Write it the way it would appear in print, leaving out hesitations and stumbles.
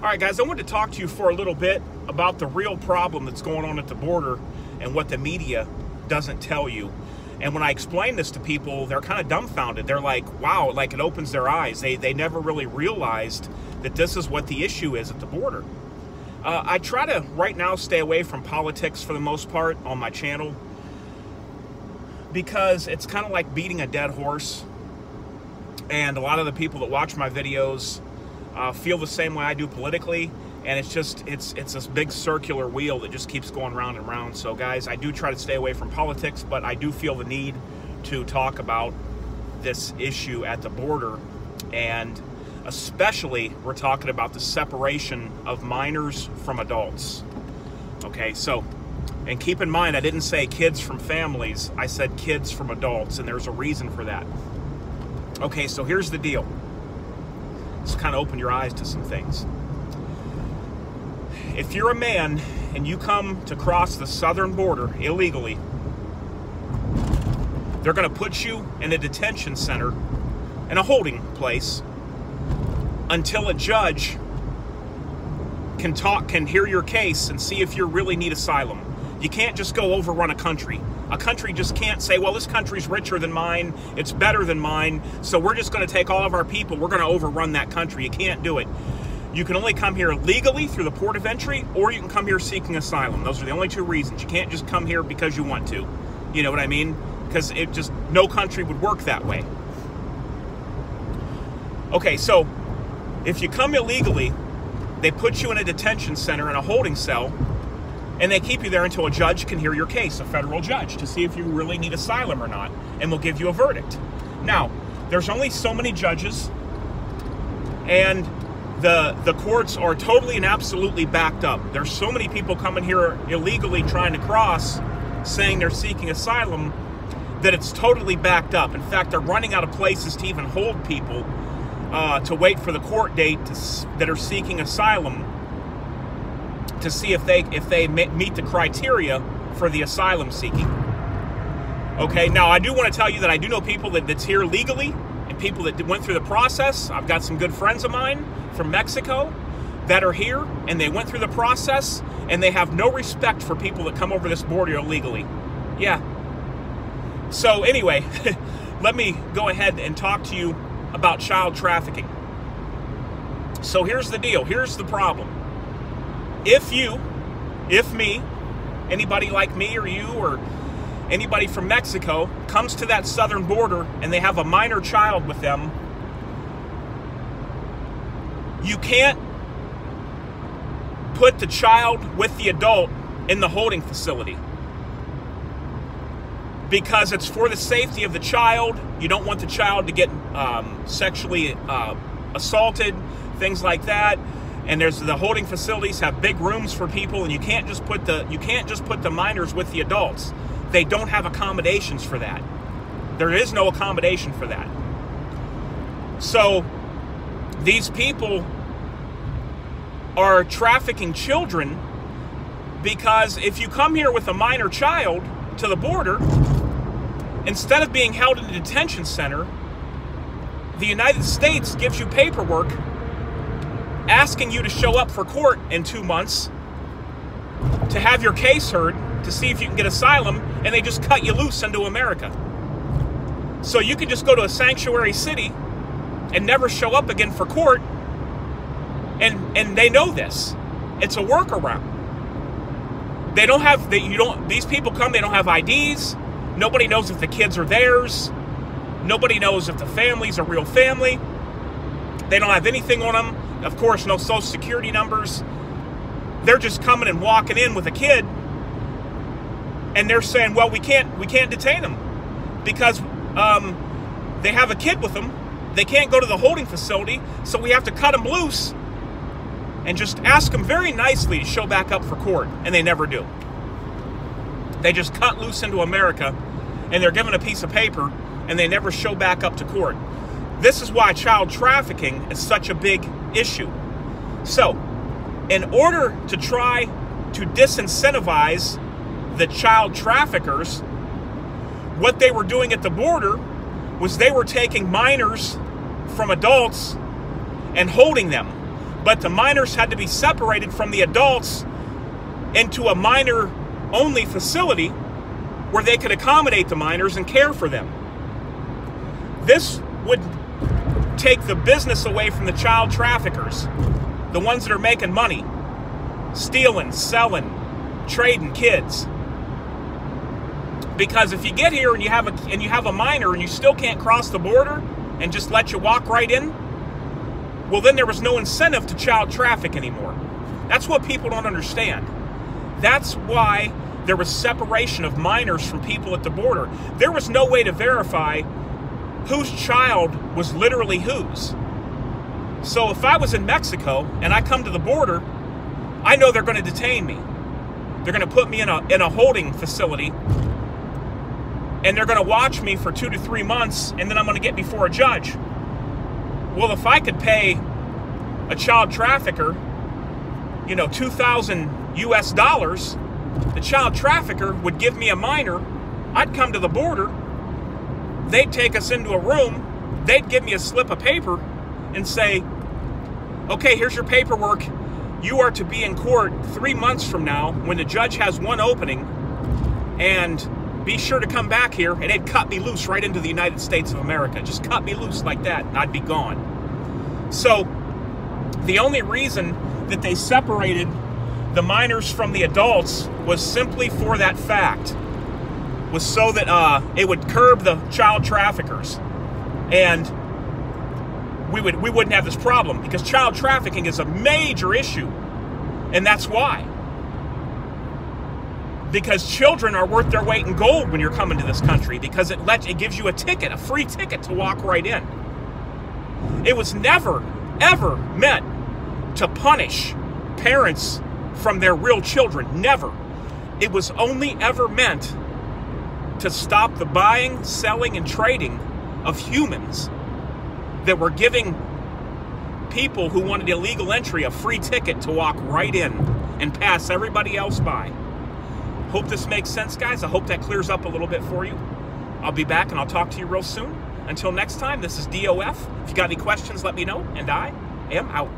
All right, guys, I wanted to talk to you for a little bit about the real problem that's going on at the border and what the media doesn't tell you. And when I explain this to people, they're kind of dumbfounded. They're like, wow, like it opens their eyes. They never really realized that this is what the issue is at the border. I try to, right now, stay away from politics for the most part on my channel because it's kind of like beating a dead horse. And a lot of the people that watch my videos feel the same way I do politically, and it's this big circular wheel that just keeps going round and round. So guys, I do try to stay away from politics, but I do feel the need to talk about this issue at the border, and especially we're talking about the separation of minors from adults. Okay, so, and keep in mind, I didn't say kids from families, I said kids from adults, and there's a reason for that. Okay, so here's the deal. Just kind of open your eyes to some things. If you're a man and you come to cross the southern border illegally, they're going to put you in a detention center, in a holding place, until a judge can hear your case and see if you really need asylum. You can't just go overrun a country. A country just can't say, well, this country's richer than mine, it's better than mine, so we're just going to take all of our people, we're going to overrun that country. You can't do it. You can only come here legally through the port of entry, or you can come here seeking asylum. Those are the only two reasons. You can't just come here because you want to. You know what I mean? Because no country would work that way. Okay, so if you come illegally, they put you in a detention center, in a holding cell, and they keep you there until a judge can hear your case, a federal judge, to see if you really need asylum or not, and will give you a verdict. Now, there's only so many judges, and the courts are totally and absolutely backed up. There's so many people coming here illegally trying to cross, saying they're seeking asylum, that it's totally backed up. In fact, they're running out of places to even hold people to wait for the court date that are seeking asylum, to see if they meet the criteria for the asylum seeking. Okay, now I do want to tell you that I do know people that's here legally and people that went through the process. I've got some good friends of mine from Mexico that are here, and they went through the process, and they have no respect for people that come over this border illegally. Yeah. So anyway, let me go ahead and talk to you about child trafficking. So here's the deal. Here's the problem. If me, anybody like me or you or anybody from Mexico comes to that southern border and they have a minor child with them, you can't put the child with the adult in the holding facility because it's for the safety of the child. You don't want the child to get sexually assaulted, things like that. And the holding facilities have big rooms for people, and you can't just put the minors with the adults. They don't have accommodations for that. There is no accommodation for that. So these people are trafficking children because if you come here with a minor child to the border, instead of being held in a detention center, the United States gives you paperwork asking you to show up for court in 2 months to have your case heard, to see if you can get asylum, and they just cut you loose into America. So you can just go to a sanctuary city and never show up again for court, and they know this. It's a workaround. They don't have, these people come, they don't have IDs, nobody knows if the kids are theirs, nobody knows if the family's a real family, they don't have anything on them. Of course, no social security numbers. They're just coming and walking in with a kid, and they're saying, well, we can't detain them because they have a kid with them. They can't go to the holding facility, so we have to cut them loose and just ask them very nicely to show back up for court, and they never do. They just cut loose into America, and they're given a piece of paper, and they never show back up to court. This is why child trafficking is such a big issue. So, in order to try to disincentivize the child traffickers, what they were doing at the border was they were taking minors from adults and holding them. but the minors had to be separated from the adults into a minor-only facility where they could accommodate the minors and care for them. This would take the business away from the child traffickers, the ones that are making money, stealing, selling, trading kids. Because if you get here and you have a minor and you still can't cross the border and just let you walk right in, well, then there was no incentive to child traffic anymore. That's what people don't understand. That's why there was separation of minors from people at the border. There was no way to verify whose child was literally whose. So if I was in Mexico and I come to the border, I know they're going to detain me. They're going to put me in a holding facility, and they're going to watch me for 2 to 3 months, and then I'm going to get before a judge. Well, if I could pay a child trafficker, $2,000 US, the child trafficker would give me a minor. I'd come to the border. They'd take us into a room. They'd give me a slip of paper and say, okay, here's your paperwork. You are to be in court 3 months from now when the judge has one opening, and be sure to come back here. And they'd cut me loose right into the United States of America. Just cut me loose like that, and I'd be gone. So the only reason that they separated the minors from the adults was simply for that fact, was so that it would curb the child traffickers, and we wouldn't have this problem, because child trafficking is a major issue. And that's why. Because children are worth their weight in gold when you're coming to this country, because it gives you a ticket, a free ticket to walk right in. It was never, ever meant to punish parents from their real children. Never. It was only ever meant to stop the buying, selling, and trading of humans that were giving people who wanted illegal entry a free ticket to walk right in and pass everybody else by. Hope this makes sense, guys. I hope that clears up a little bit for you. I'll be back and I'll talk to you real soon. Until next time, this is DOF. If you got any questions, let me know, and I am out.